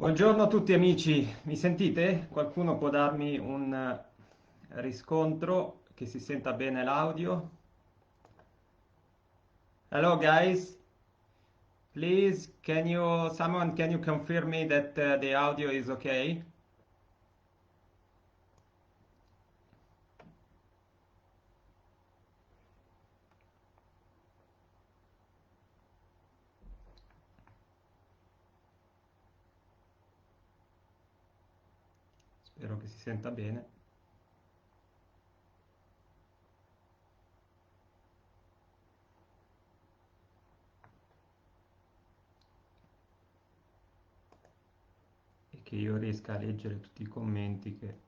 Buongiorno a tutti amici, mi sentite? Qualcuno può darmi un riscontro che si senta bene l'audio? Hello guys, please can you confirm me that the audio is okay? Spero che si senta bene. E che io riesca a leggere tutti i commenti che...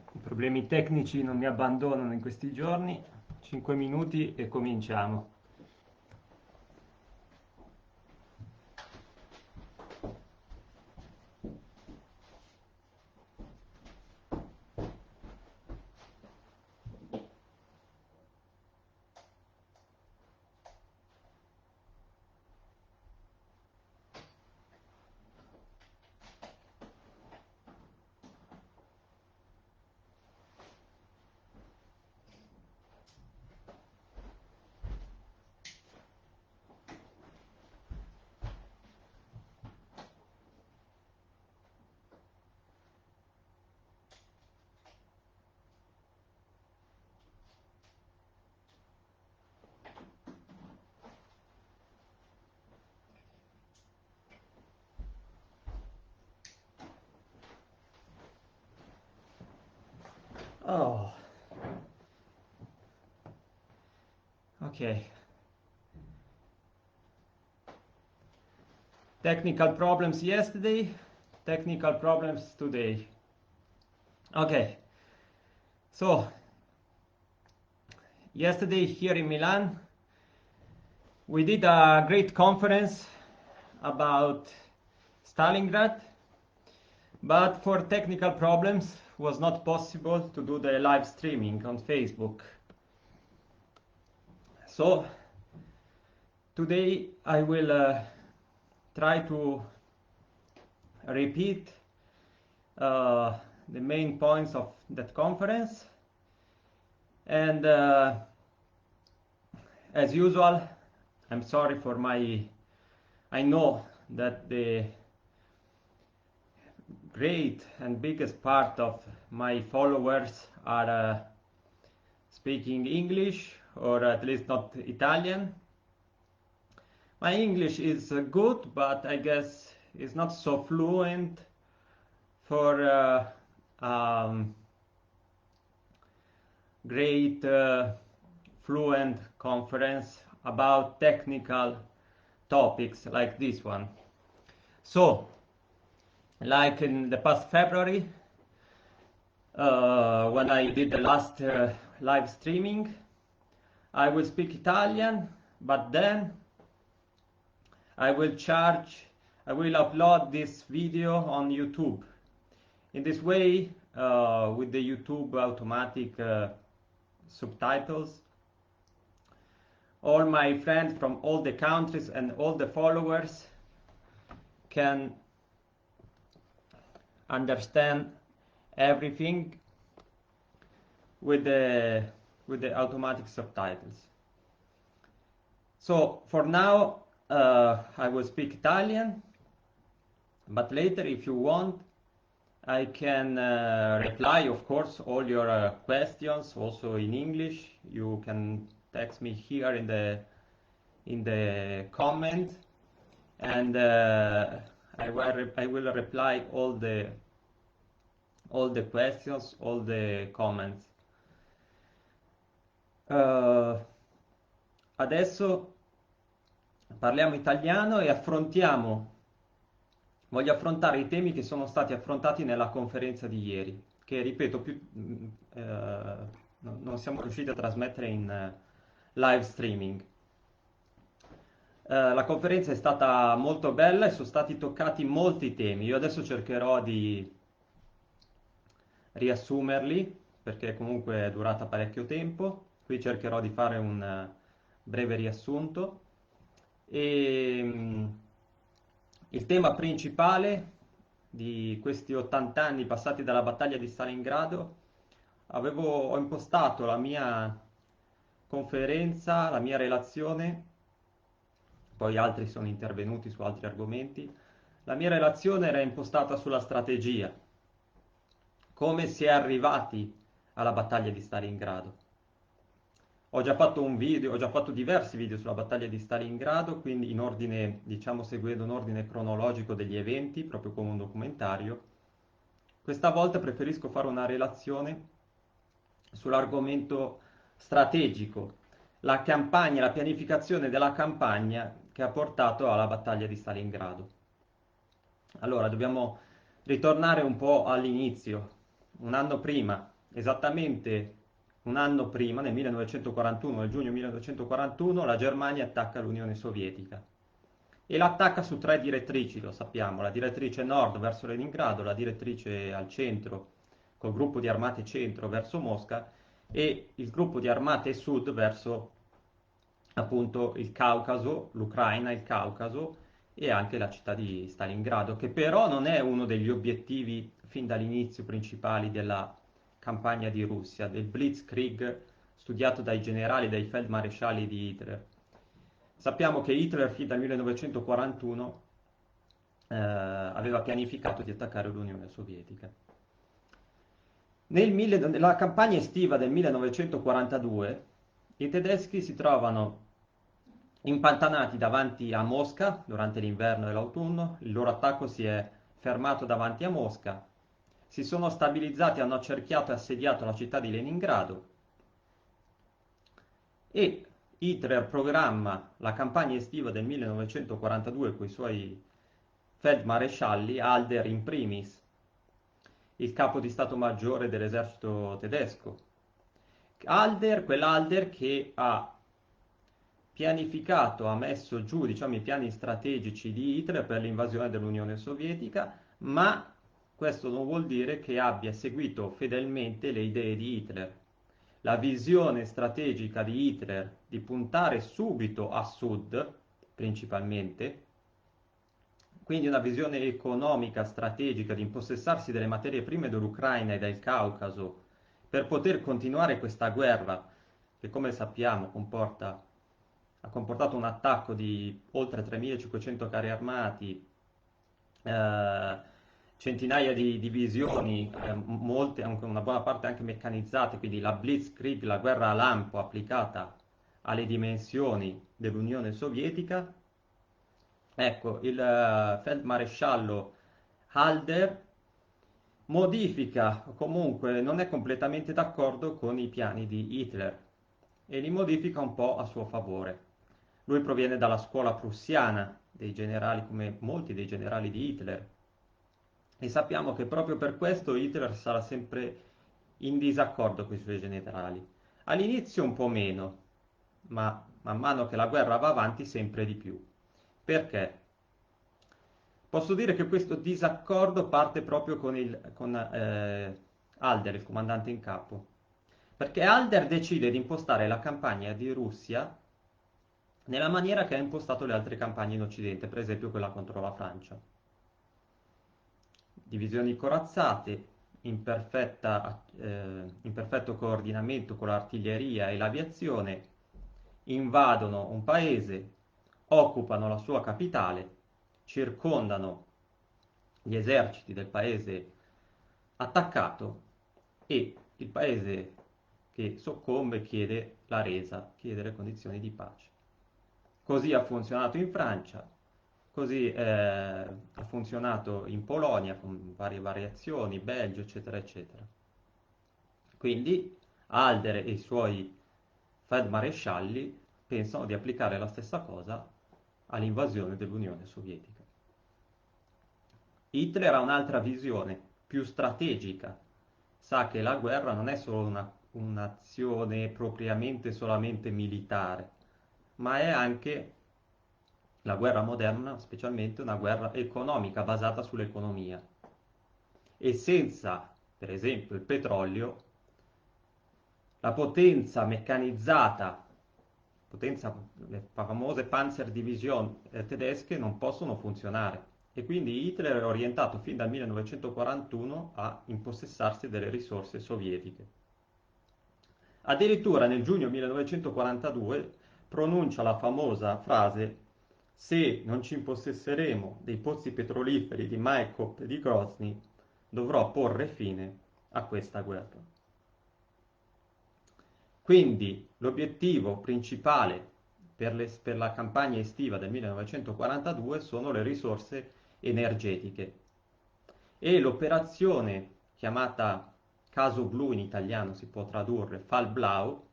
I problemi tecnici non mi abbandonano in questi giorni. 5 minuti e cominciamo. Oh, ok. Technical problems yesterday, technical problems today. Okay, so yesterday here in Milan, we did a great conference about Stalingrad, but for technical problems was not possible to do the live streaming on Facebook. So today I will try to repeat the main points of that conference, and as usual, I'm sorry for I know that the great and biggest part of my followers are speaking English, or at least not Italian. My English is good, but I guess it's not so fluent for great fluent conference about technical topics like this one. So, like in the past February, when I did the last live streaming, I will speak Italian, but then I will upload this video on YouTube. In this way, with the YouTube automatic subtitles, all my friends from all the countries and all the followers can understand everything with the automatic subtitles. So for now I will speak Italian, but later, if you want, I can reply, of course, all your questions also in English. You can text me here in in the comment, and I will reply all the questions, all the comments. Adesso parliamo italiano e voglio affrontare i temi che sono stati affrontati nella conferenza di ieri, che ripeto, non siamo riusciti a trasmettere in live streaming. La conferenza è stata molto bella e sono stati toccati molti temi. Io adesso cercherò di riassumerli perché comunque è durata parecchio tempo. Qui cercherò di fare un breve riassunto. E il tema principale di questi 80 anni passati dalla battaglia di Stalingrado, ho impostato la mia conferenza, la mia relazione, poi altri sono intervenuti su altri argomenti. La mia relazione era impostata sulla strategia, come si è arrivati alla battaglia di Stalingrado. Ho già fatto diversi video sulla battaglia di Stalingrado, quindi in ordine, diciamo, seguendo un ordine cronologico degli eventi, proprio come un documentario. Questa volta preferisco fare una relazione sull'argomento strategico, la campagna, la pianificazione della campagna che ha portato alla battaglia di Stalingrado. Allora, dobbiamo ritornare un po' all'inizio, un anno prima, esattamente un anno prima, nel 1941, nel giugno 1941, la Germania attacca l'Unione Sovietica e l'attacca su tre direttrici, lo sappiamo, la direttrice nord verso Leningrado, la direttrice al centro col gruppo di armate centro verso Mosca e il gruppo di armate sud verso appunto il Caucaso, l'Ucraina, il Caucaso e anche la città di Stalingrado, che però non è uno degli obiettivi fin dall'inizio principali della campagna di Russia, del Blitzkrieg studiato dai generali, dai feldmarescialli di Hitler. Sappiamo che Hitler fin dal 1941 aveva pianificato di attaccare l'Unione Sovietica. Nella campagna estiva del 1942 i tedeschi si trovano impantanati davanti a Mosca durante l'inverno e l'autunno, il loro attacco si è fermato davanti a Mosca, si sono stabilizzati, hanno accerchiato e assediato la città di Leningrado e Hitler programma la campagna estiva del 1942 con i suoi feldmarescialli, Halder in primis, il capo di Stato Maggiore dell'esercito tedesco. Quell'Halder che ha pianificato, ha messo giù, diciamo, i piani strategici di Hitler per l'invasione dell'Unione Sovietica, ma questo non vuol dire che abbia seguito fedelmente le idee di Hitler. La visione strategica di Hitler di puntare subito a sud, principalmente, quindi una visione economica, strategica, di impossessarsi delle materie prime dell'Ucraina e del Caucaso per poter continuare questa guerra, che come sappiamo ha comportato un attacco di oltre 3.500 carri armati, centinaia di divisioni, molte, anche una buona parte anche meccanizzate, quindi la Blitzkrieg, la guerra a lampo applicata alle dimensioni dell'Unione Sovietica. Ecco, il feldmaresciallo Halder modifica, o comunque non è completamente d'accordo con i piani di Hitler e li modifica un po' a suo favore. Lui proviene dalla scuola prussiana, dei generali come molti dei generali di Hitler, e sappiamo che proprio per questo Hitler sarà sempre in disaccordo con i suoi generali. All'inizio un po' meno, ma man mano che la guerra va avanti sempre di più. Perché? Posso dire che questo disaccordo parte proprio con Halder, il comandante in capo, perché Halder decide di impostare la campagna di Russia nella maniera che ha impostato le altre campagne in Occidente, per esempio quella contro la Francia. Divisioni corazzate, in perfetto coordinamento con l'artiglieria e l'aviazione, invadono un paese, occupano la sua capitale, circondano gli eserciti del paese attaccato e il paese che soccombe chiede la resa, chiede le condizioni di pace. Così ha funzionato in Francia, così ha funzionato in Polonia con varie variazioni, Belgio, eccetera, eccetera. Quindi Halder e i suoi feldmarescialli pensano di applicare la stessa cosa all'invasione dell'Unione Sovietica. Hitler ha un'altra visione, più strategica. Sa che la guerra non è solo un'azione propriamente solamente militare, ma è anche la guerra moderna, specialmente una guerra economica basata sull'economia. E senza, per esempio, il petrolio, la potenza meccanizzata, le famose Panzerdivision tedesche non possono funzionare. E quindi Hitler è orientato fin dal 1941 a impossessarsi delle risorse sovietiche. Addirittura nel giugno 1942 pronuncia la famosa frase: se non ci impossesseremo dei pozzi petroliferi di Maikop e di Grozny, dovrò porre fine a questa guerra. Quindi l'obiettivo principale per la campagna estiva del 1942 sono le risorse energetiche e l'operazione chiamata Caso Blu in italiano si può tradurre Fall Blau,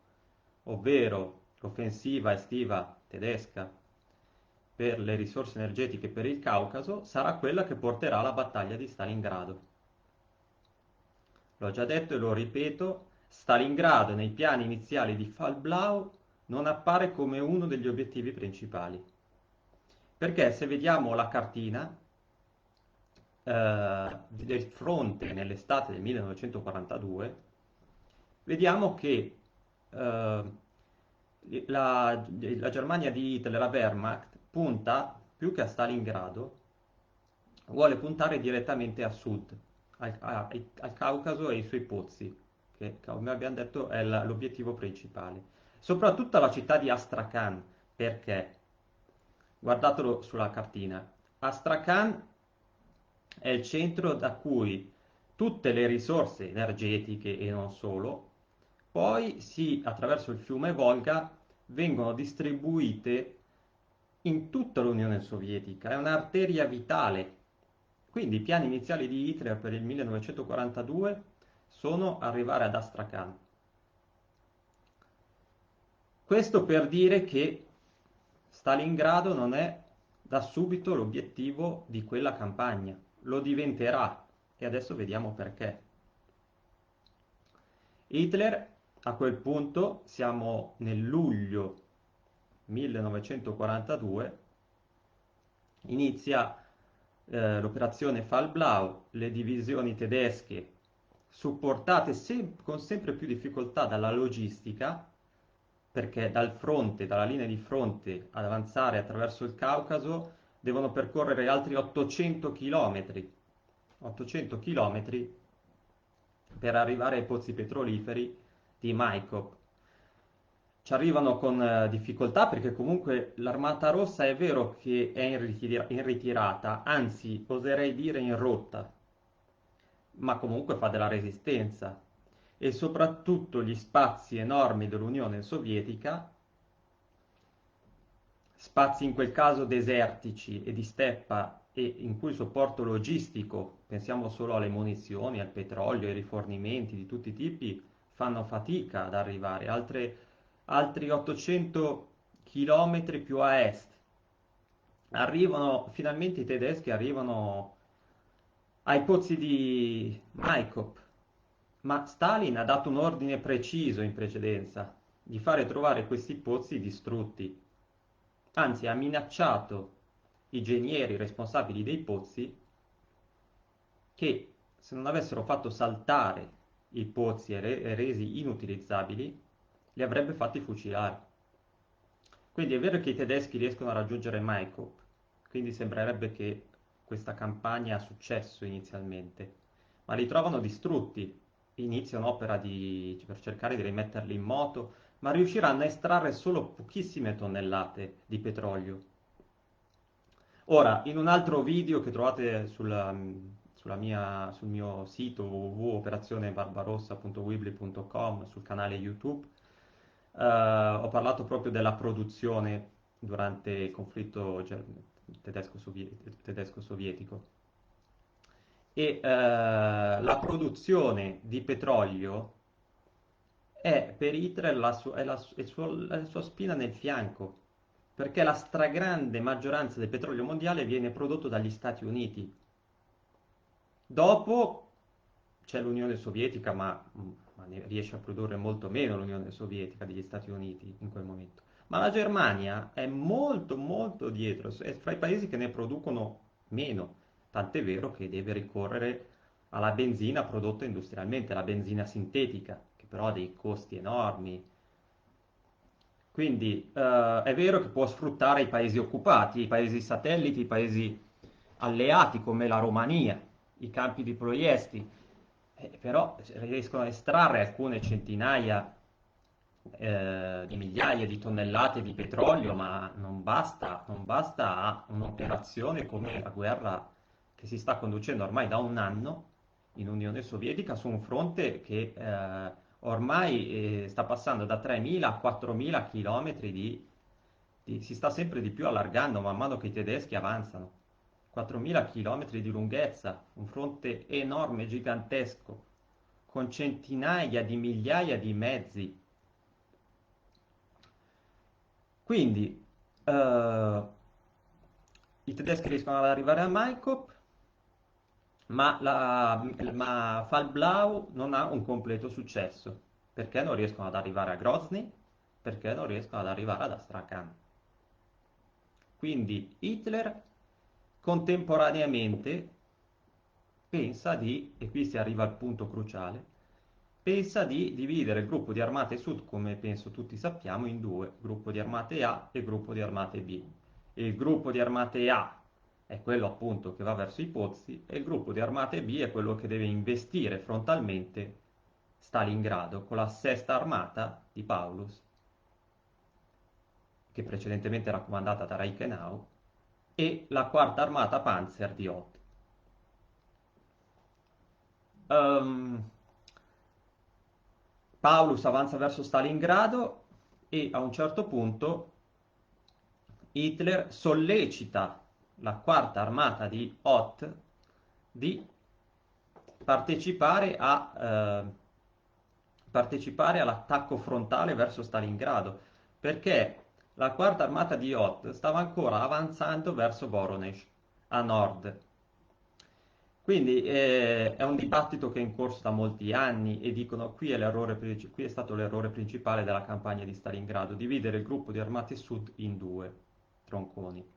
ovvero l'offensiva estiva tedesca per le risorse energetiche per il Caucaso, sarà quella che porterà alla battaglia di Stalingrado. L'ho già detto e lo ripeto, Stalingrado nei piani iniziali di Fall Blau non appare come uno degli obiettivi principali. Perché se vediamo la cartina del fronte nell'estate del 1942, vediamo che la Germania di Hitler, la Wehrmacht, punta più che a Stalingrado, vuole puntare direttamente a sud, al Caucaso e ai suoi pozzi, che come abbiamo detto è l'obiettivo principale. Soprattutto la città di Astrakhan, perché, guardatelo sulla cartina, Astrakhan è il centro da cui tutte le risorse energetiche e non solo, poi attraverso il fiume Volga vengono distribuite in tutta l'Unione Sovietica. È un'arteria vitale. Quindi i piani iniziali di Hitler per il 1942 sono arrivare ad Astrakhan. Questo per dire che Stalingrado non è da subito l'obiettivo di quella campagna, lo diventerà e adesso vediamo perché. Hitler a quel punto, siamo nel luglio 1942, inizia l'operazione Fall Blau, le divisioni tedesche supportate con sempre più difficoltà dalla logistica, perché dal fronte, dalla linea di fronte ad avanzare attraverso il Caucaso devono percorrere altri 800 km, 800 km per arrivare ai pozzi petroliferi di Maikop. Ci arrivano con difficoltà perché comunque l'Armata Rossa è vero che è in ritirata, anzi oserei dire in rotta, ma comunque fa della resistenza e soprattutto gli spazi enormi dell'Unione Sovietica, spazi in quel caso desertici e di steppa e in cui il supporto logistico, pensiamo solo alle munizioni, al petrolio, ai rifornimenti di tutti i tipi, fanno fatica ad arrivare, altri 800 km più a est. Finalmente i tedeschi arrivano ai pozzi di Maikop, ma Stalin ha dato un ordine preciso in precedenza di fare trovare questi pozzi distrutti. Anzi, ha minacciato i genieri responsabili dei pozzi che se non avessero fatto saltare i pozzi e resi inutilizzabili, li avrebbe fatti fucilare. Quindi è vero che i tedeschi riescono a raggiungere Maikop, quindi sembrerebbe che questa campagna ha successo inizialmente, ma li trovano distrutti. Inizia un'opera per cercare di rimetterli in moto, ma riusciranno a estrarre solo pochissime tonnellate di petrolio. Ora, in un altro video che trovate sul mio sito www.operazionebarbarossa.weebly.com, sul canale YouTube, ho parlato proprio della produzione durante il conflitto tedesco-sovietico. E la produzione di petrolio è per Hitler la sua spina nel fianco, perché la stragrande maggioranza del petrolio mondiale viene prodotto dagli Stati Uniti. Dopo c'è l'Unione Sovietica, ma ne riesce a produrre molto meno l'Unione Sovietica degli Stati Uniti in quel momento. Ma la Germania è molto molto dietro, è fra i paesi che ne producono meno, tant'è vero che deve ricorrere alla benzina prodotta industrialmente, la benzina sintetica, che però ha dei costi enormi. Quindi è vero che può sfruttare i paesi occupati, i paesi satelliti, i paesi alleati come la Romania, i campi di Ploiesti, però riescono a estrarre alcune centinaia di migliaia di tonnellate di petrolio, ma non basta a un'operazione come la guerra che si sta conducendo ormai da un anno in Unione Sovietica su un fronte che ormai sta passando da 3.000 a 4.000 chilometri si sta sempre di più allargando man mano che i tedeschi avanzano. 4.000 chilometri di lunghezza, un fronte enorme, gigantesco, con centinaia di migliaia di mezzi. Quindi i tedeschi riescono ad arrivare a Maikop, ma Fall-Blau non ha un completo successo, perché non riescono ad arrivare a Grozny, perché non riescono ad arrivare ad Astrakhan. Quindi Hitler contemporaneamente pensa di, e qui si arriva al punto cruciale, pensa di dividere il gruppo di armate sud, come penso tutti sappiamo, in due, gruppo di armate A e gruppo di armate B. Il gruppo di armate A è quello appunto che va verso i pozzi e il gruppo di armate B è quello che deve investire frontalmente Stalingrado con la sesta armata di Paulus, che precedentemente era comandata da Reichenau, e la quarta armata Panzer di Hoth. Paulus avanza verso Stalingrado e a un certo punto Hitler sollecita la quarta armata di Hoth di partecipare all'attacco frontale verso Stalingrado, perché la quarta armata di Hoth stava ancora avanzando verso Voronezh, a nord. Quindi è un dibattito che è in corso da molti anni e dicono qui è stato l'errore principale della campagna di Stalingrado, dividere il gruppo di armate sud in due tronconi.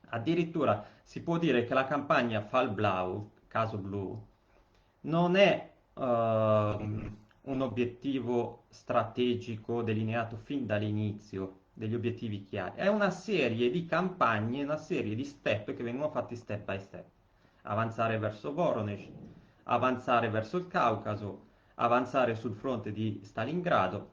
Addirittura si può dire che la campagna Fall-Blau, caso blu, non è un obiettivo strategico delineato fin dall'inizio, degli obiettivi chiari, è una serie di campagne, una serie di step che vengono fatti step by step. Avanzare verso Voronezh, avanzare verso il Caucaso, avanzare sul fronte di Stalingrado.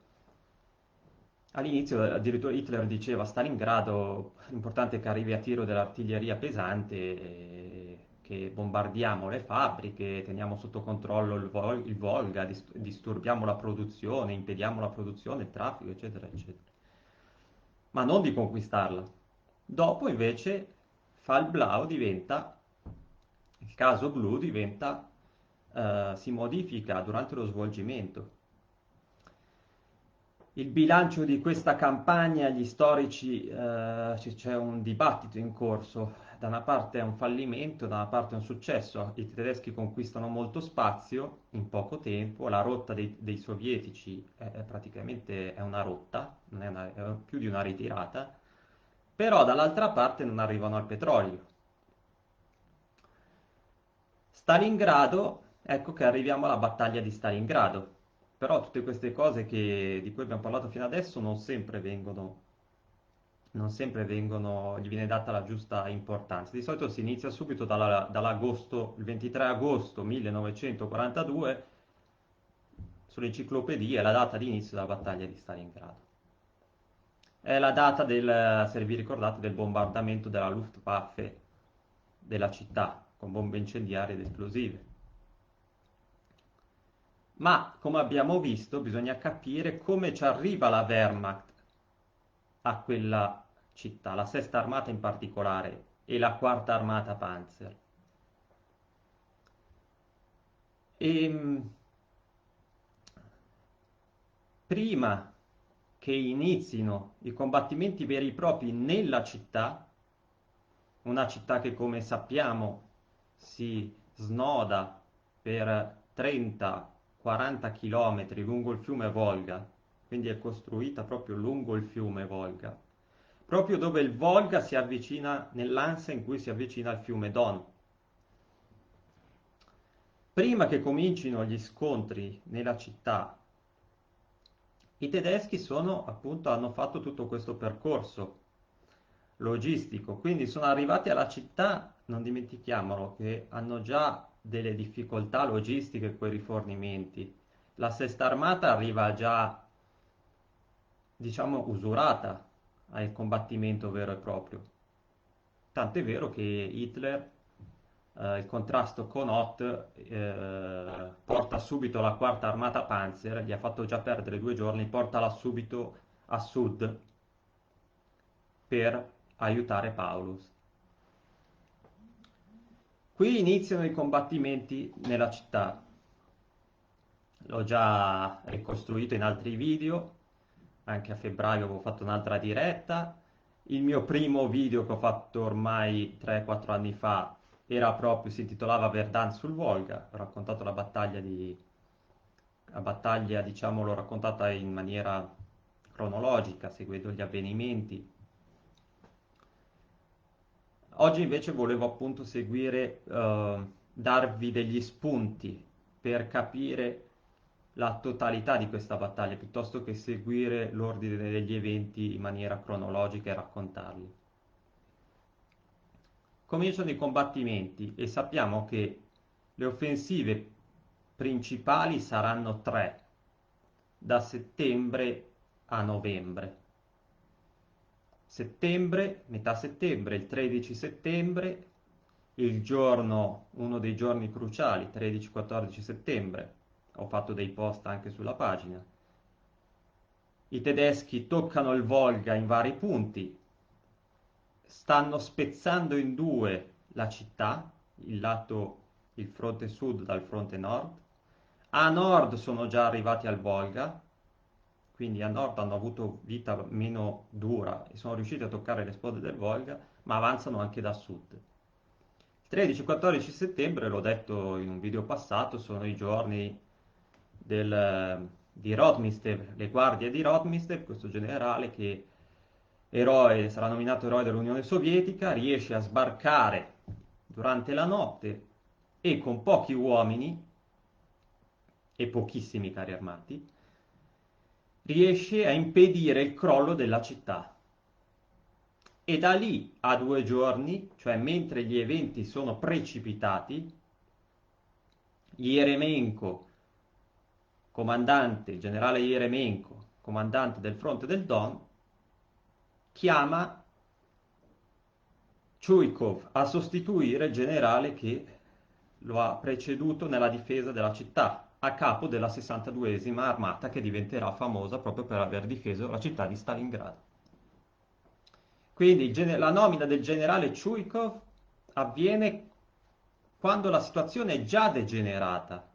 All'inizio addirittura Hitler diceva a Stalingrado l'importante è che arrivi a tiro dell'artiglieria pesante, che bombardiamo le fabbriche, teniamo sotto controllo il Volga, disturbiamo la produzione, impediamo la produzione, il traffico, eccetera, eccetera. Ma non di conquistarla. Dopo invece Fall-Blau diventa, il caso blu diventa, si modifica durante lo svolgimento. Il bilancio di questa campagna, gli storici, c'è un dibattito in corso. Da una parte è un fallimento, da una parte è un successo. I tedeschi conquistano molto spazio in poco tempo, la rotta dei sovietici è praticamente è una rotta, non è, è più di una ritirata, però dall'altra parte non arrivano al petrolio. Stalingrado, ecco che arriviamo alla battaglia di Stalingrado. Però tutte queste cose di cui abbiamo parlato fino adesso non sempre vengono, gli viene data la giusta importanza. Di solito si inizia subito dall'agosto, il 23 agosto 1942, sulle enciclopedie, è la data di inizio della battaglia di Stalingrado. È la data se vi ricordate, del bombardamento della Luftwaffe della città, con bombe incendiarie ed esplosive. Ma, come abbiamo visto, bisogna capire come ci arriva la Wehrmacht città, la Sesta Armata in particolare e la Quarta Armata Panzer. E, prima che inizino i combattimenti veri e propri nella città, una città che come sappiamo si snoda per 30-40 km lungo il fiume Volga, quindi è costruita proprio lungo il fiume Volga, proprio dove il Volga si avvicina, nell'ansa in cui si avvicina al fiume Don. Prima che comincino gli scontri nella città, i tedeschi hanno fatto tutto questo percorso logistico, quindi sono arrivati alla città, non dimentichiamolo, che hanno già delle difficoltà logistiche con i rifornimenti. La Sesta Armata arriva già, diciamo, usurata al combattimento vero e proprio. Tant'è vero che Hitler, il contrasto con Hoth, porta subito la Quarta Armata Panzer, gli ha fatto già perdere 2 giorni, portala subito a sud per aiutare Paulus. Qui iniziano i combattimenti nella città. L'ho già ricostruito in altri video, anche a febbraio avevo fatto un'altra diretta. Il mio primo video che ho fatto ormai 3-4 anni fa si intitolava Verdun sul Volga, ho raccontato la battaglia, diciamo, l'ho raccontata in maniera cronologica, seguendo gli avvenimenti. Oggi invece volevo appunto darvi degli spunti per capire la totalità di questa battaglia, piuttosto che seguire l'ordine degli eventi in maniera cronologica e raccontarli. Cominciano i combattimenti e sappiamo che le offensive principali saranno 3, da settembre a novembre. Metà settembre, il 13 settembre, uno dei giorni cruciali, 13-14 settembre, ho fatto dei post anche sulla pagina. I tedeschi toccano il Volga in vari punti, stanno spezzando in due la città, il fronte sud dal fronte nord. A nord sono già arrivati al Volga, quindi a nord hanno avuto vita meno dura e sono riusciti a toccare le spode del Volga, ma avanzano anche da sud. Il 13-14 settembre, l'ho detto in un video passato, sono i giorni di Rotmistev, le guardie di Rotmistev, questo generale che sarà nominato eroe dell'Unione Sovietica, riesce a sbarcare durante la notte e con pochi uomini e pochissimi carri armati, riesce a impedire il crollo della città. E da lì a 2 giorni, cioè mentre gli eventi sono precipitati, Yeremenko, il generale Yeremenko, comandante del fronte del Don, chiama Chuikov a sostituire il generale che lo ha preceduto nella difesa della città, a capo della 62esima armata che diventerà famosa proprio per aver difeso la città di Stalingrado. Quindi la nomina del generale Chuikov avviene quando la situazione è già degenerata.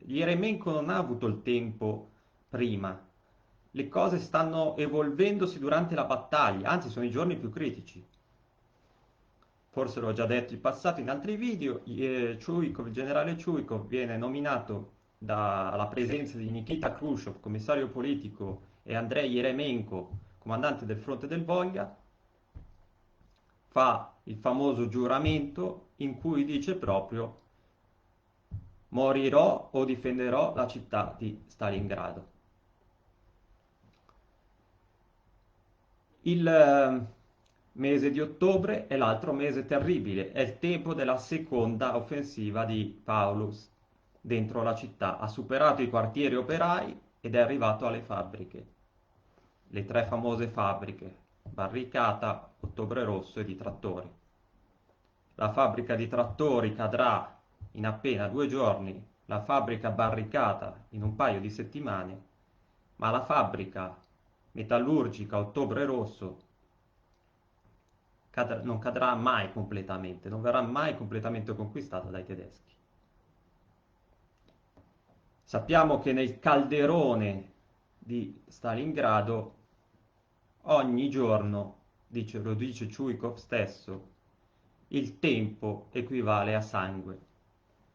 Yeremenko non ha avuto il tempo prima. Le cose stanno evolvendosi durante la battaglia, anzi sono i giorni più critici. Forse l'ho già detto in passato in altri video, il generale Chuikov viene nominato dalla presenza di Nikita Khrushchev, commissario politico, e Andrei Yeremenko, comandante del fronte del Volga, fa il famoso giuramento in cui dice proprio: morirò o difenderò la città di Stalingrado. Il mese di ottobre è l'altro mese terribile, è il tempo della seconda offensiva di Paulus dentro la città. Ha superato i quartieri operai ed è arrivato alle fabbriche, le 3 famose fabbriche, Barricata, Ottobre Rosso e di trattori. La fabbrica di trattori cadrà in appena 2 giorni, la fabbrica Barricata in un paio di settimane, ma la fabbrica metallurgica Ottobre Rosso non cadrà mai completamente, non verrà mai completamente conquistata dai tedeschi. Sappiamo che nel calderone di Stalingrado ogni giorno, lo dice Chuikov stesso, il tempo equivale a sangue,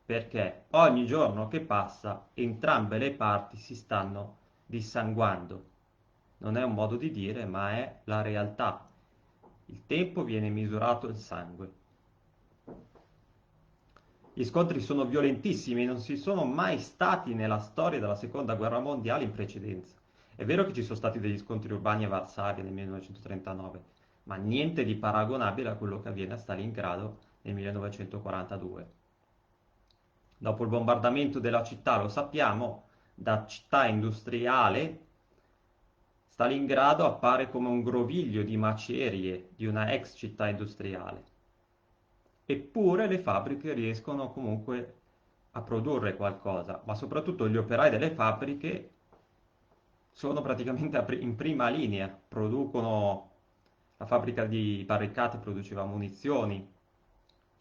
perché ogni giorno che passa entrambe le parti si stanno dissanguando. Non è un modo di dire, ma è la realtà. Il tempo viene misurato il sangue. Gli scontri sono violentissimi e non si sono mai stati nella storia della seconda guerra mondiale in precedenza. È vero che ci sono stati degli scontri urbani a Varsavia nel 1939, ma niente di paragonabile a quello che avviene a Stalingrado nel 1942. Dopo il bombardamento della città, lo sappiamo, da città industriale, Stalingrado appare come un groviglio di macerie di una ex città industriale. Eppure le fabbriche riescono comunque a produrre qualcosa, ma soprattutto gli operai delle fabbriche sono praticamente in prima linea, producono, la fabbrica di barricate produceva munizioni,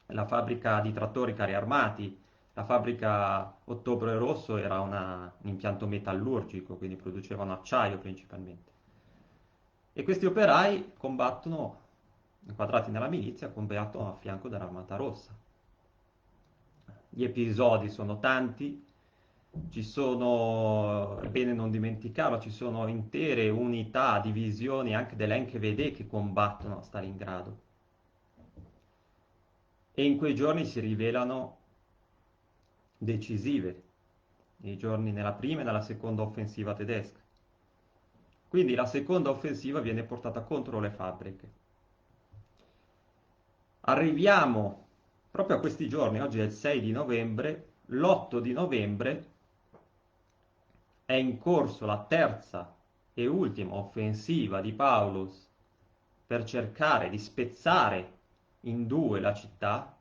la fabbrica di trattori carri armati, la fabbrica Ottobre Rosso era un impianto metallurgico, quindi producevano acciaio principalmente. E questi operai combattono, inquadrati nella milizia, combattono a fianco dell'Armata Rossa. Gli episodi sono tanti, ci sono, è bene non dimenticarlo, ci sono intere unità, divisioni anche dell'NKVD che combattono a Stalingrado. E in quei giorni si rivelano decisive, nei giorni nella prima e nella seconda offensiva tedesca. Quindi la seconda offensiva viene portata contro le fabbriche. Arriviamo proprio a questi giorni, oggi è il 6 di novembre, l'8 di novembre è in corso la terza e ultima offensiva di Paulus per cercare di spezzare in due la città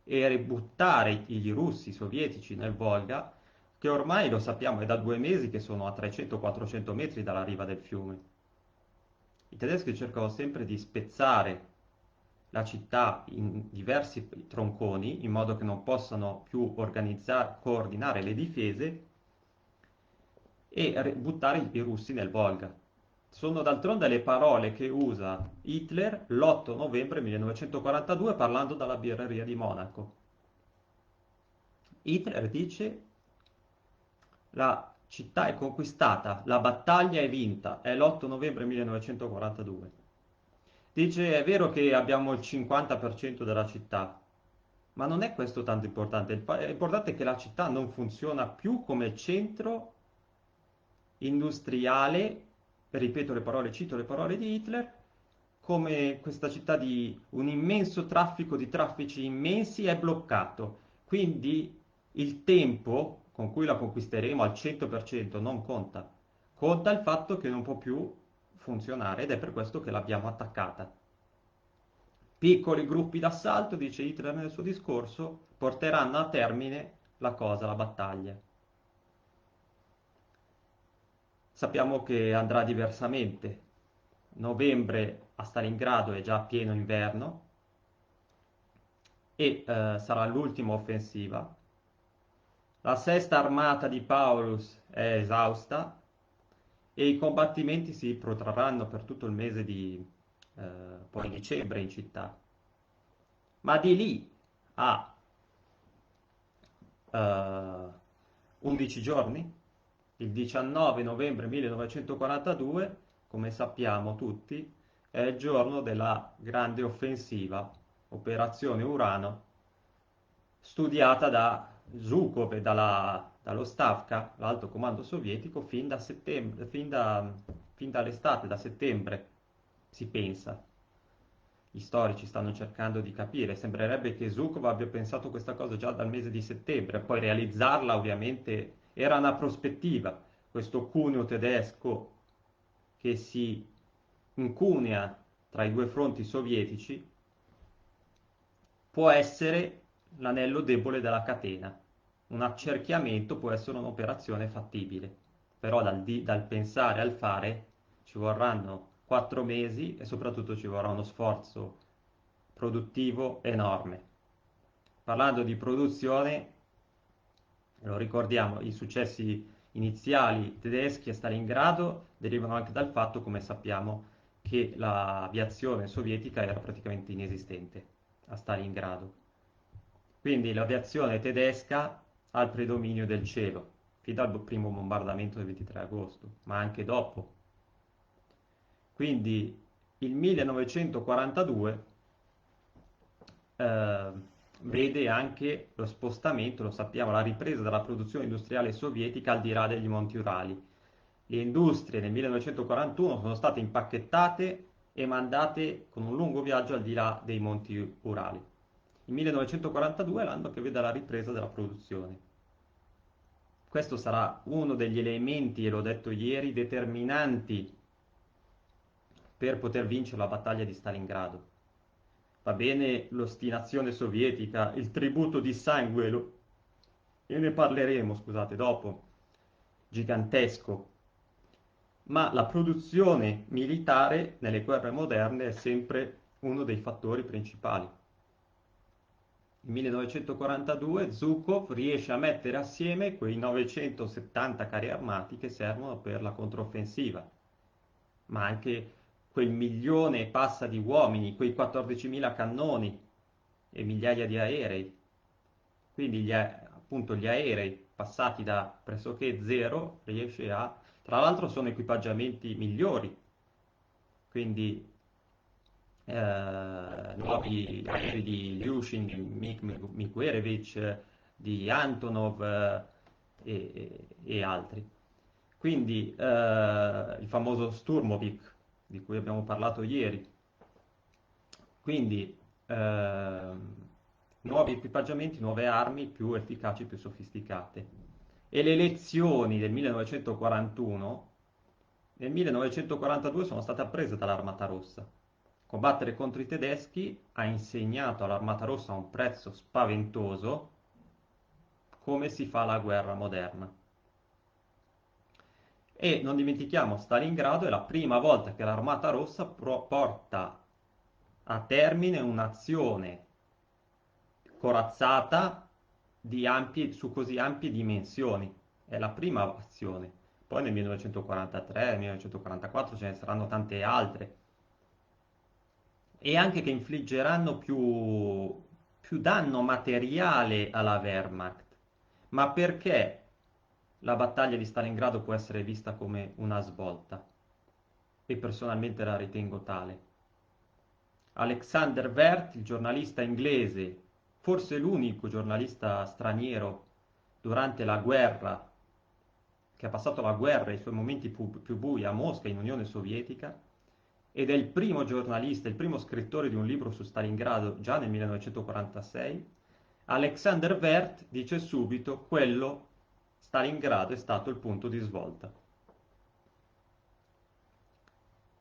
e ributtare i russi sovietici nel Volga, che ormai lo sappiamo è da 2 mesi che sono a 300-400 metri dalla riva del fiume. I tedeschi cercano sempre di spezzare la città in diversi tronconi in modo che non possano più coordinare le difese e buttare i russi nel Volga. Sono d'altronde le parole che usa Hitler l'8 novembre 1942 parlando dalla birreria di Monaco. Hitler dice: la città è conquistata, la battaglia è vinta, è l'8 novembre 1942. Dice: è vero che abbiamo il 50% della città, ma non è questo tanto importante. È importante che la città non funziona più come centro industriale, ripeto le parole, cito le parole di Hitler, come questa città di un immenso traffico di traffici immensi è bloccato. Quindi il tempo con cui la conquisteremo al 100% non conta. Conta il fatto che non può più funzionare ed è per questo che l'abbiamo attaccata. Piccoli gruppi d'assalto, dice Hitler nel suo discorso, porteranno a termine la cosa, la battaglia. Sappiamo che andrà diversamente. Novembre a Stalingrado è già pieno inverno e sarà l'ultima offensiva. La sesta armata di Paulus è esausta e i combattimenti si protrarranno per tutto il mese di poi dicembre in città. Ma di lì a 11 giorni, il 19 novembre 1942, come sappiamo tutti, è il giorno della grande offensiva, Operazione Urano, studiata da Zhukov e dallo Stavka, l'alto comando sovietico, fin da settembre, fin dall'estate, da settembre, si pensa. Gli storici stanno cercando di capire, sembrerebbe che Zhukov abbia pensato questa cosa già dal mese di settembre, poi realizzarla ovviamente era una prospettiva, questo cuneo tedesco che si incunea tra i due fronti sovietici può essere l'anello debole della catena. Un accerchiamento può essere un'operazione fattibile, però dal pensare al fare ci vorranno 4 mesi e soprattutto ci vorrà uno sforzo produttivo enorme. Parlando di produzione, lo ricordiamo, i successi iniziali tedeschi a Stalingrado derivano anche dal fatto, come sappiamo, che l'aviazione sovietica era praticamente inesistente a Stalingrado. Quindi l'aviazione tedesca ha il predominio del cielo, fin dal primo bombardamento del 23 agosto, ma anche dopo. Quindi il 1942 eh, vede anche lo spostamento, lo sappiamo, la ripresa della produzione industriale sovietica al di là degli Monti Urali. Le industrie nel 1941 sono state impacchettate e mandate con un lungo viaggio al di là dei Monti Urali. Il 1942 è l'anno che vede la ripresa della produzione. Questo sarà uno degli elementi, e l'ho detto ieri, determinanti per poter vincere la battaglia di Stalingrado. Va bene l'ostinazione sovietica, il tributo di sangue, e ne parleremo, scusate, dopo, gigantesco, ma la produzione militare nelle guerre moderne è sempre uno dei fattori principali. Nel 1942 Zhukov riesce a mettere assieme quei 970 carri armati che servono per la controffensiva, ma anche quel milione e passa di uomini, quei 14.000 cannoni e migliaia di aerei. Quindi appunto gli aerei passati da pressoché zero riesce a... Tra l'altro sono equipaggiamenti migliori, quindi nuovi aerei di Ilyushin, di Mikuerevich, di Antonov e altri. Quindi il famoso Sturmovik di cui abbiamo parlato ieri. Quindi nuovi equipaggiamenti, nuove armi più efficaci, più sofisticate. E le lezioni del 1941, nel 1942 sono state apprese dall'Armata Rossa. Combattere contro i tedeschi ha insegnato all'Armata Rossa a un prezzo spaventoso come si fa la guerra moderna. E non dimentichiamo, Stalingrado è la prima volta che l'Armata Rossa porta a termine un'azione corazzata su così ampie dimensioni. È la prima azione. Poi nel 1943, nel 1944 ce ne saranno tante altre. E anche che infliggeranno più danno materiale alla Wehrmacht. Ma perché la battaglia di Stalingrado può essere vista come una svolta? E personalmente la ritengo tale. Alexander Werth, il giornalista inglese, forse l'unico giornalista straniero durante la guerra, che ha passato la guerra e i suoi momenti più bui a Mosca, in Unione Sovietica, ed è il primo giornalista, il primo scrittore di un libro su Stalingrado già nel 1946, Alexander Werth dice subito quello, Stalingrado è stato il punto di svolta.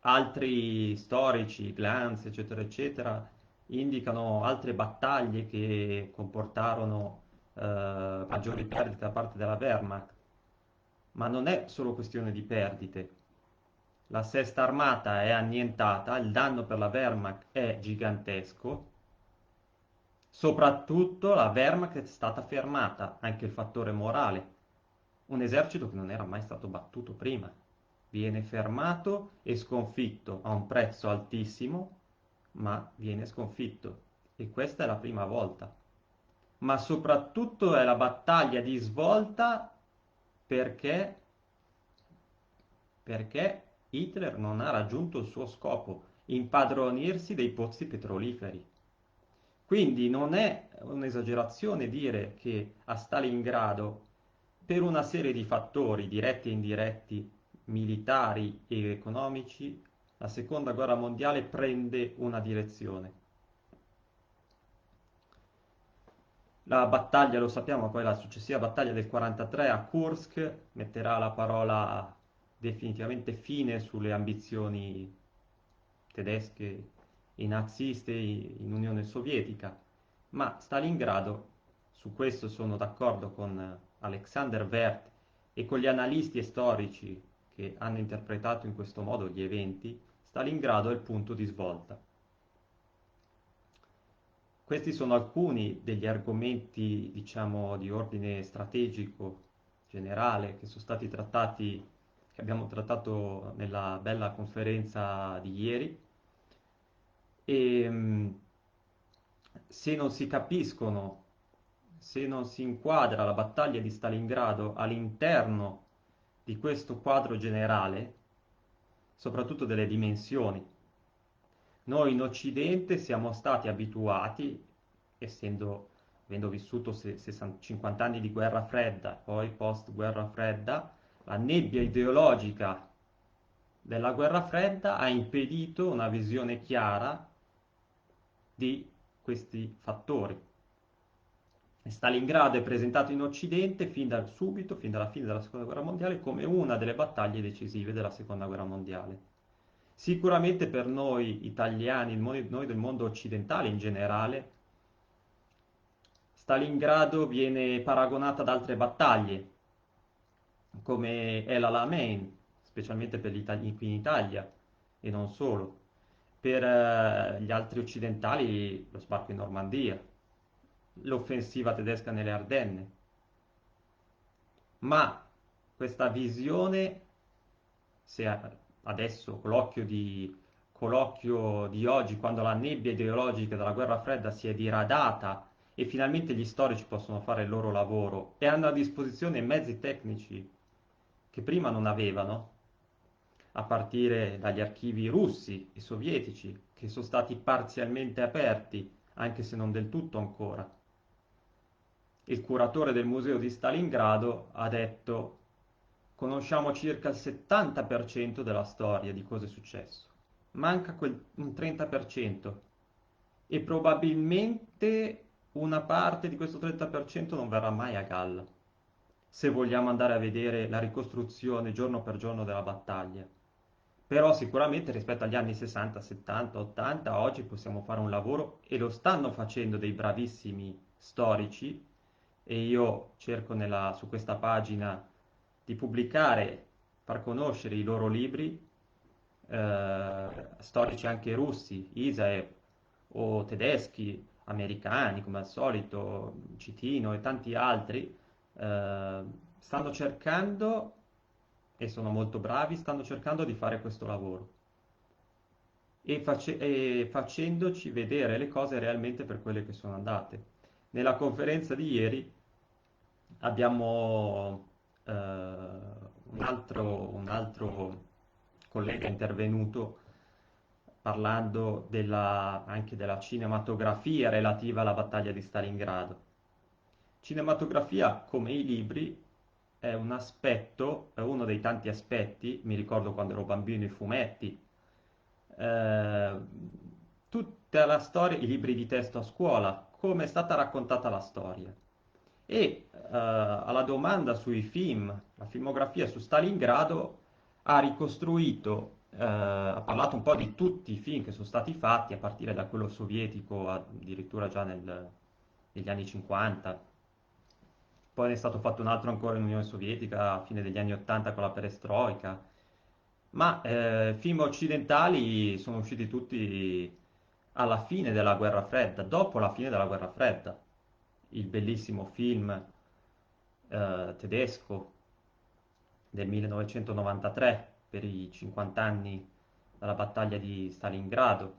Altri storici, Glantz, eccetera, eccetera, indicano altre battaglie che comportarono maggiori perdite da parte della Wehrmacht, ma non è solo questione di perdite. La sesta armata è annientata, il danno per la Wehrmacht è gigantesco, soprattutto la Wehrmacht è stata fermata, anche il fattore morale. Un esercito che non era mai stato battuto prima. Viene fermato e sconfitto a un prezzo altissimo, ma viene sconfitto. E questa è la prima volta. Ma soprattutto è la battaglia di svolta perché, perché Hitler non ha raggiunto il suo scopo, impadronirsi dei pozzi petroliferi. Quindi non è un'esagerazione dire che a Stalingrado, per una serie di fattori diretti e indiretti, militari e economici, la seconda guerra mondiale prende una direzione. La battaglia, lo sappiamo, poi la successiva battaglia del 43 a Kursk metterà la parola definitivamente fine sulle ambizioni tedesche e naziste in Unione Sovietica, ma Stalingrado, su questo sono d'accordo con Alexander Werth e con gli analisti e storici che hanno interpretato in questo modo gli eventi, Stalingrado è il punto di svolta. Questi sono alcuni degli argomenti, diciamo, di ordine strategico generale che sono stati trattati, che abbiamo trattato nella bella conferenza di ieri. E se non si capiscono, se non si inquadra la battaglia di Stalingrado all'interno di questo quadro generale, soprattutto delle dimensioni, noi in Occidente siamo stati abituati, avendo vissuto 50 anni di guerra fredda, poi post guerra fredda, la nebbia ideologica della guerra fredda ha impedito una visione chiara di questi fattori. Stalingrado è presentato in Occidente fin dal subito, fin dalla fine della Seconda Guerra Mondiale, come una delle battaglie decisive della Seconda Guerra Mondiale. Sicuramente per noi italiani, noi del mondo occidentale in generale, Stalingrado viene paragonata ad altre battaglie, come El Alamein, specialmente per gli italiani qui in Italia, e non solo. Per gli altri occidentali, lo sbarco in Normandia, l'offensiva tedesca nelle Ardenne. Ma questa visione, se adesso con l'occhio di oggi, quando la nebbia ideologica della guerra fredda si è diradata e finalmente gli storici possono fare il loro lavoro e hanno a disposizione mezzi tecnici che prima non avevano, a partire dagli archivi russi e sovietici, che sono stati parzialmente aperti, anche se non del tutto ancora. Il curatore del museo di Stalingrado ha detto: conosciamo circa il 70% della storia di cosa è successo. Manca un 30% e probabilmente una parte di questo 30% non verrà mai a galla, se vogliamo andare a vedere la ricostruzione giorno per giorno della battaglia. Però sicuramente rispetto agli anni 60, 70, 80, oggi possiamo fare un lavoro, e lo stanno facendo dei bravissimi storici, e io cerco su questa pagina di pubblicare, far conoscere i loro libri, storici anche russi, Isaev, o tedeschi, americani come al solito, Citino e tanti altri, stanno cercando, e sono molto bravi, stanno cercando di fare questo lavoro e facendoci vedere le cose realmente per quelle che sono andate. Nella conferenza di ieri abbiamo un altro collega intervenuto parlando anche della cinematografia relativa alla battaglia di Stalingrado. Cinematografia, come i libri, è un aspetto, è uno dei tanti aspetti. Mi ricordo quando ero bambino i fumetti, eh, tutta la storia, i libri di testo a scuola, come è stata raccontata la storia. E alla domanda sui film, la filmografia su Stalingrado, ha ricostruito, ha parlato un po' di tutti i film che sono stati fatti, a partire da quello sovietico addirittura già negli anni 50. Poi ne è stato fatto un altro ancora in Unione Sovietica a fine degli anni 80 con la perestroica. Ma film occidentali sono usciti tutti alla fine della Guerra Fredda, dopo la fine della Guerra Fredda. Il bellissimo film tedesco del 1993 per i 50 anni dalla battaglia di Stalingrado,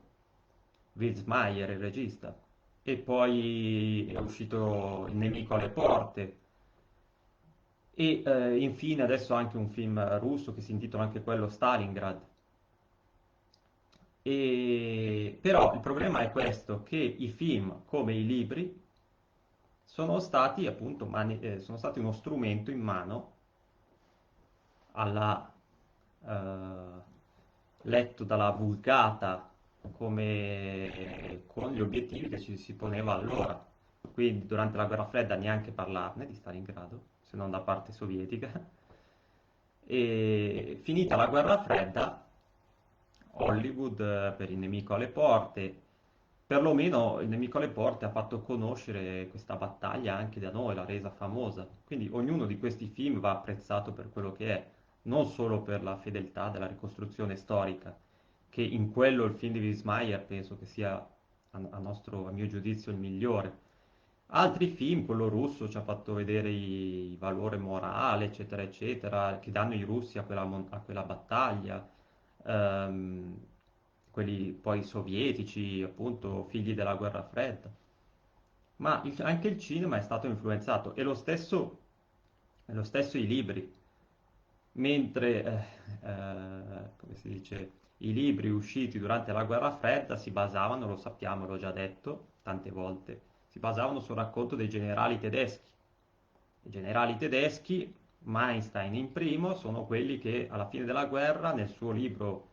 Wills Meyer, il regista. E poi è uscito Il nemico alle porte. E infine adesso anche un film russo che si intitola anche quello Stalingrad. Però il problema è questo, che i film, come i libri, sono stati appunto sono stati uno strumento in mano alla, letto dalla vulgata come con gli obiettivi che ci si poneva allora. Quindi durante la guerra fredda neanche parlarne di Stalingrado, se non da parte sovietica. E finita la guerra fredda, Hollywood, per Il nemico alle porte, perlomeno Il nemico alle porte ha fatto conoscere questa battaglia anche da noi, l'ha resa famosa. Quindi ognuno di questi film va apprezzato per quello che è, non solo per la fedeltà della ricostruzione storica, che in quello il film di Wismayer penso che sia, a mio giudizio, il migliore. Altri film, quello russo, ci ha fatto vedere il valore morale, eccetera, eccetera, che danno i russi a quella battaglia. Ehm, Quelli poi sovietici, appunto, figli della guerra fredda. Ma anche il cinema è stato influenzato, e lo stesso i libri. Mentre, come si dice, i libri usciti durante la guerra fredda si basavano, lo sappiamo, l'ho già detto tante volte, si basavano sul racconto dei generali tedeschi. I generali tedeschi, Einstein in primo, sono quelli che alla fine della guerra, nel suo libro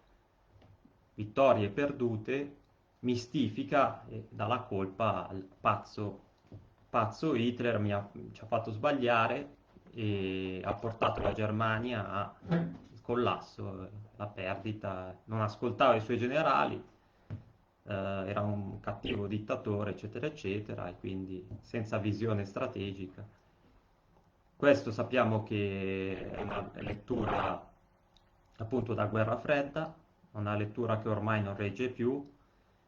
Vittorie perdute, mistifica e dà la colpa al pazzo Hitler ci ha fatto sbagliare e ha portato la Germania al collasso, la perdita, non ascoltava i suoi generali, era un cattivo dittatore, eccetera, eccetera, e quindi senza visione strategica. Questo sappiamo che è una lettura appunto da guerra fredda, una lettura che ormai non regge più,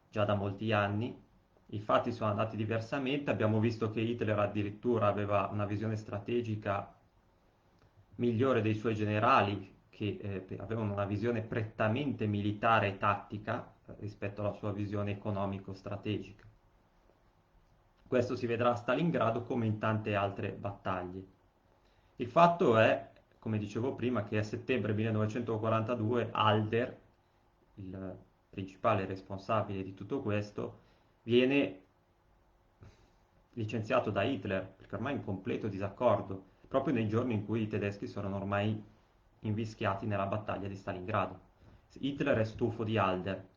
già da molti anni. I fatti sono andati diversamente, abbiamo visto che Hitler addirittura aveva una visione strategica migliore dei suoi generali, che avevano una visione prettamente militare e tattica rispetto alla sua visione economico-strategica. Questo si vedrà a Stalingrado come in tante altre battaglie. Il fatto è, come dicevo prima, che a settembre 1942 Halder, il principale responsabile di tutto questo, viene licenziato da Hitler, perché ormai è in completo disaccordo, proprio nei giorni in cui i tedeschi sono ormai invischiati nella battaglia di Stalingrado. Hitler è stufo di Halder,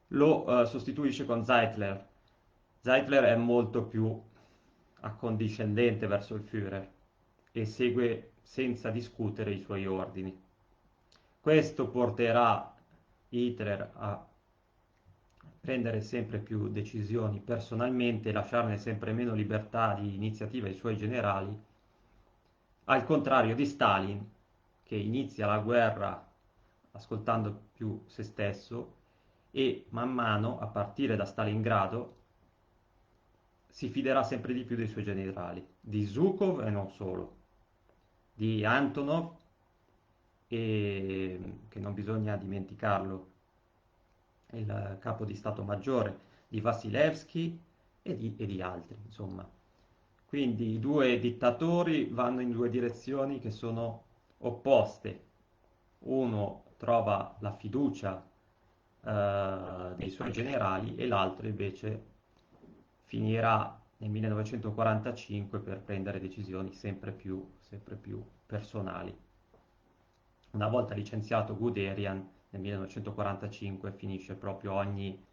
lo sostituisce con Zeitler. Zeitler è molto più accondiscendente verso il Führer e segue senza discutere i suoi ordini. Questo porterà Hitler a prendere sempre più decisioni personalmente e lasciarne sempre meno libertà di iniziativa ai suoi generali, al contrario di Stalin, che inizia la guerra ascoltando più se stesso e man mano, a partire da Stalingrado, si fiderà sempre di più dei suoi generali, di Zhukov e non solo, di Antonov, e, che non bisogna dimenticarlo, il capo di Stato Maggiore, di Vasilevsky e di altri, insomma. Quindi i due dittatori vanno in due direzioni che sono opposte. Uno trova la fiducia dei suoi generali e l'altro invece finirà nel 1945 per prendere decisioni sempre più personali. Una volta licenziato Guderian, nel 1945 finisce proprio ogni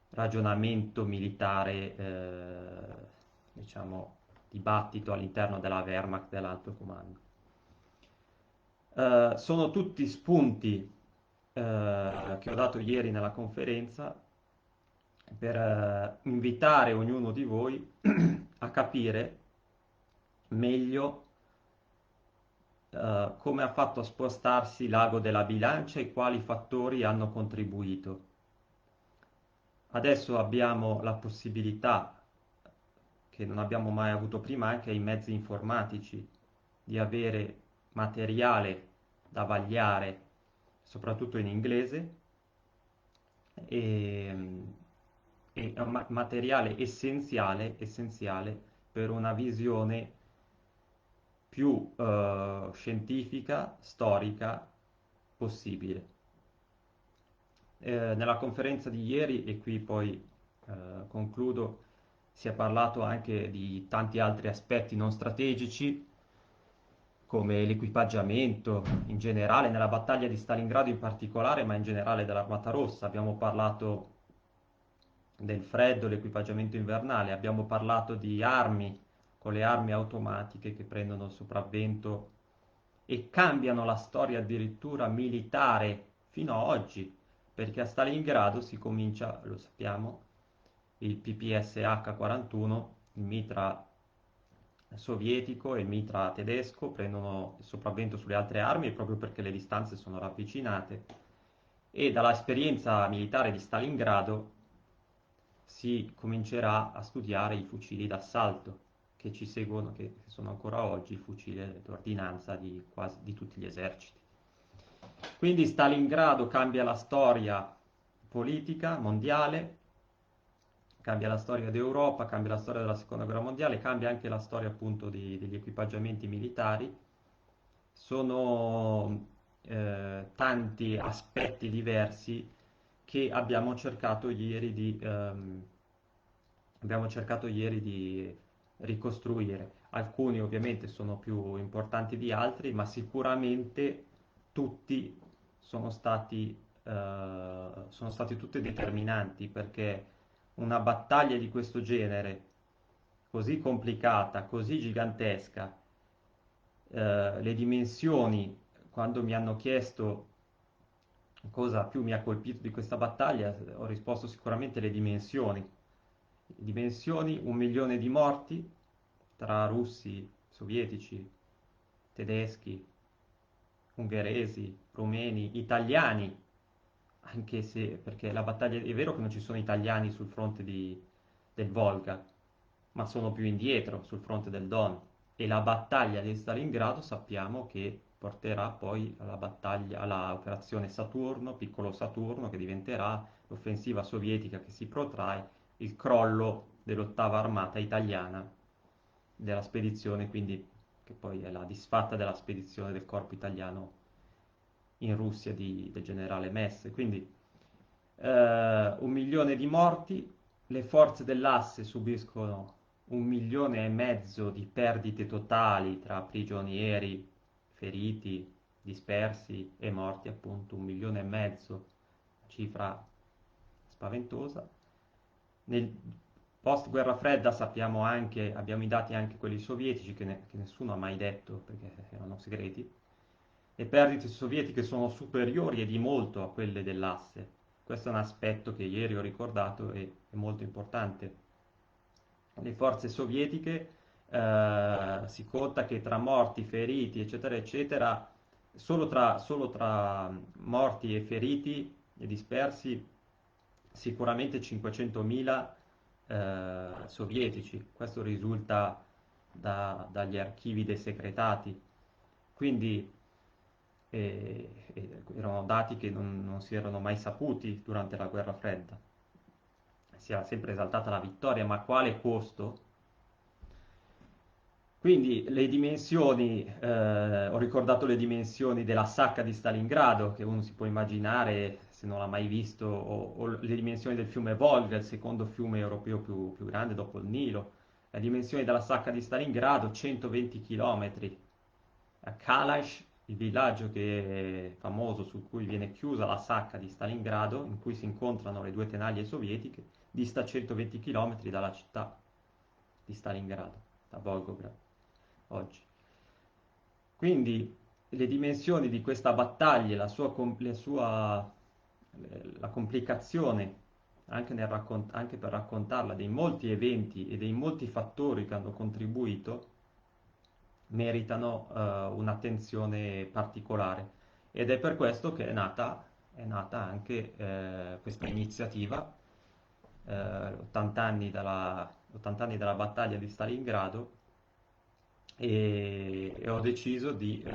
ragionamento militare, diciamo, dibattito all'interno della Wehrmacht dell'Alto Comando. Sono tutti spunti che ho dato ieri nella conferenza per invitare ognuno di voi a capire meglio come ha fatto a spostarsi l'ago della bilancia e quali fattori hanno contribuito. Adesso abbiamo la possibilità, che non abbiamo mai avuto prima anche ai mezzi informatici, di avere materiale da vagliare, soprattutto in inglese, e, e è un materiale essenziale per una visione più scientifica, storica possibile. Nella conferenza di ieri, e qui poi concludo, si è parlato anche di tanti altri aspetti non strategici, come l'equipaggiamento in generale, nella battaglia di Stalingrado in particolare, ma in generale dell'Armata Rossa. Abbiamo parlato del freddo, l'equipaggiamento invernale, abbiamo parlato di armi, con le armi automatiche che prendono il sopravvento e cambiano la storia addirittura militare fino a oggi, perché a Stalingrado si comincia, lo sappiamo, il PPSH-41, il mitra sovietico e il mitra tedesco prendono il sopravvento sulle altre armi proprio perché le distanze sono ravvicinate e dall'esperienza militare di Stalingrado si comincerà a studiare i fucili d'assalto che ci seguono, che sono ancora oggi i fucili d'ordinanza di quasi di tutti gli eserciti. Quindi Stalingrado cambia la storia politica mondiale, cambia la storia d'Europa, cambia la storia della seconda guerra mondiale, cambia anche la storia appunto degli equipaggiamenti militari. Sono tanti aspetti diversi che abbiamo cercato ieri di ricostruire. Alcuni ovviamente sono più importanti di altri, ma sicuramente tutti sono stati tutti determinanti perché una battaglia di questo genere, così complicata, così gigantesca, le dimensioni, quando mi hanno chiesto cosa più mi ha colpito di questa battaglia, ho risposto sicuramente le dimensioni. Dimensioni, 1 milione di morti tra russi, sovietici, tedeschi, ungheresi, rumeni, italiani, anche se, perché la battaglia è vero che non ci sono italiani sul fronte del Volga, ma sono più indietro sul fronte del Don. E la battaglia di Stalingrado sappiamo che porterà poi alla battaglia, alla operazione Saturno, piccolo Saturno, che diventerà l'offensiva sovietica che si protrae, il crollo dell'ottava armata italiana, della spedizione, quindi che poi è la disfatta della spedizione del corpo italiano in Russia del generale Messe. Quindi 1 milione di morti, le forze dell'asse subiscono 1,5 milioni di perdite totali tra prigionieri, feriti, dispersi e morti, appunto 1,5 milioni, cifra spaventosa. Nel post guerra fredda sappiamo anche, abbiamo i dati anche quelli sovietici che nessuno ha mai detto perché erano segreti. Le perdite sovietiche sono superiori e di molto a quelle dell'asse. Questo è un aspetto che ieri ho ricordato e è molto importante. Le forze sovietiche, si conta che tra morti, feriti, eccetera, eccetera, solo tra morti e feriti e dispersi, sicuramente 500.000 sovietici. Questo risulta dagli archivi desecretati. Quindi erano dati che non si erano mai saputi durante la guerra fredda. Si era sempre esaltata la vittoria, ma a quale costo? Quindi le dimensioni, ho ricordato le dimensioni della sacca di Stalingrado, che uno si può immaginare se non l'ha mai visto, o le dimensioni del fiume Volga, il secondo fiume europeo più grande dopo il Nilo. Le dimensioni della sacca di Stalingrado, 120 km. A Kalash, il villaggio che è famoso su cui viene chiusa la sacca di Stalingrado, in cui si incontrano le due tenaglie sovietiche, dista 120 km dalla città di Stalingrado, da Volgograd, oggi. Quindi le dimensioni di questa battaglia, la complicazione, anche per raccontarla, dei molti eventi e dei molti fattori che hanno contribuito, meritano un'attenzione particolare. Ed è per questo che è nata anche questa iniziativa, 80 anni 80 anni dalla battaglia di Stalingrado, e ho deciso di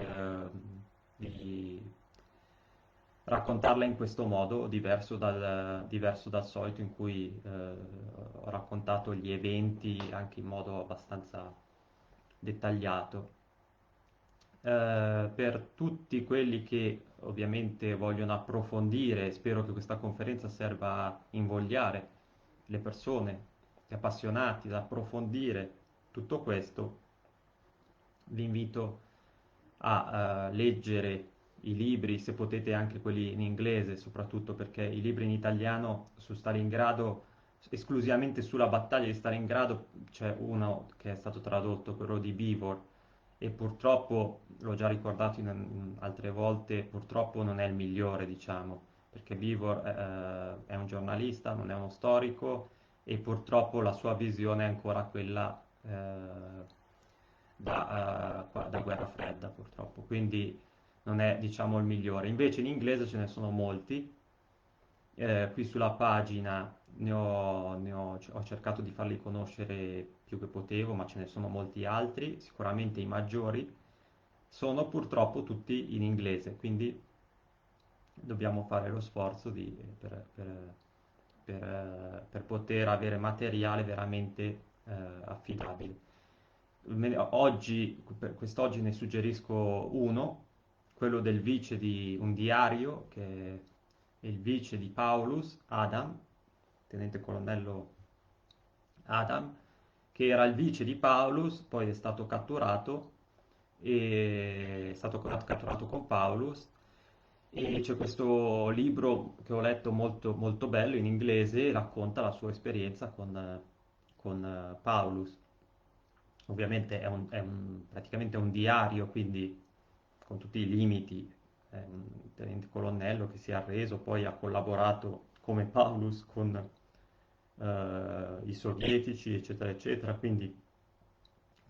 raccontarla in questo modo, diverso dal solito, in cui ho raccontato gli eventi anche in modo abbastanza dettagliato. Per tutti quelli che ovviamente vogliono approfondire, spero che questa conferenza serva a invogliare le persone, gli appassionati ad approfondire tutto questo. Vi invito a leggere i libri, se potete anche quelli in inglese, soprattutto perché i libri in italiano su Stalingrado, esclusivamente sulla battaglia di Stalingrado, c'è uno che è stato tradotto, quello di Vivor, e purtroppo, l'ho già ricordato in altre volte, purtroppo non è il migliore, diciamo, perché Vivor è un giornalista, non è uno storico, e purtroppo la sua visione è ancora quella da guerra fredda, purtroppo, quindi non è, diciamo, il migliore. Invece in inglese ce ne sono molti, qui sulla pagina ho cercato di farli conoscere più che potevo, ma ce ne sono molti altri, sicuramente i maggiori sono purtroppo tutti in inglese, quindi dobbiamo fare lo sforzo per poter avere materiale veramente affidabile. Oggi, quest'oggi ne suggerisco uno, quello del vice di un diario, che è il vice di Paulus, Adam, tenente colonnello Adam, che era il vice di Paulus, poi è stato catturato, e è stato catturato con Paulus, e c'è questo libro che ho letto molto, molto bello in inglese, racconta la sua esperienza con Paulus. Ovviamente praticamente è un diario, quindi con tutti i limiti, è un tenente colonnello che si è arreso, poi ha collaborato come Paulus con i sovietici, eccetera, eccetera, quindi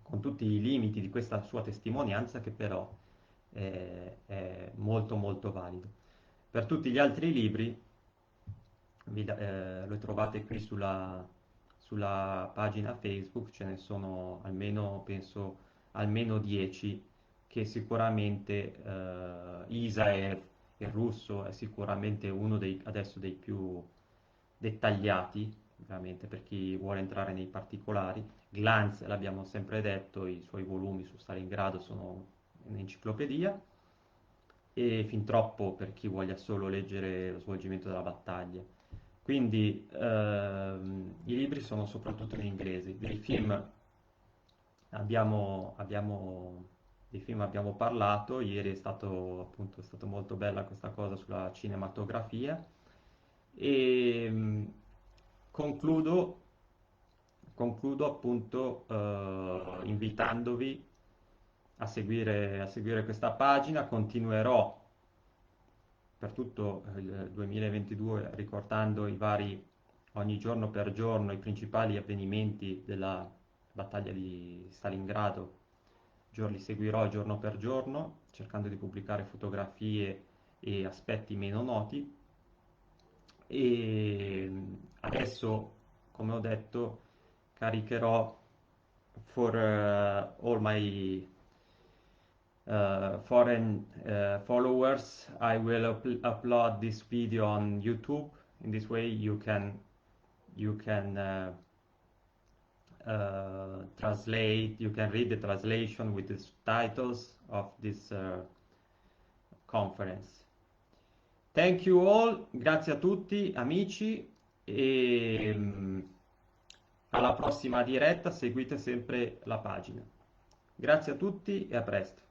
con tutti i limiti di questa sua testimonianza che però è molto molto valido. Per tutti gli altri libri lo trovate qui sulla pagina Facebook, ce ne sono almeno, penso, almeno 10 che sicuramente Isaev, il russo, è sicuramente uno adesso dei più dettagliati, veramente per chi vuole entrare nei particolari. Glanz, l'abbiamo sempre detto, i suoi volumi su Stalingrado sono un'enciclopedia, e fin troppo per chi voglia solo leggere lo svolgimento della battaglia. Quindi i libri sono soprattutto in inglese. Dei film abbiamo parlato, ieri è stato molto bella questa cosa sulla cinematografia, e concludo, concludo appunto invitandovi a seguire questa pagina. Continuerò per tutto il 2022 ricordando ogni giorno per giorno i principali avvenimenti della battaglia di Stalingrado. Li seguirò giorno per giorno, cercando di pubblicare fotografie e aspetti meno noti. E adesso, come ho detto, caricherò for all my foreign followers, I will upload this video on YouTube. In this way you can translate, you can read the translation with the titles of this conference. Thank you all, grazie a tutti amici, e alla prossima diretta, seguite sempre la pagina. Grazie a tutti e a presto.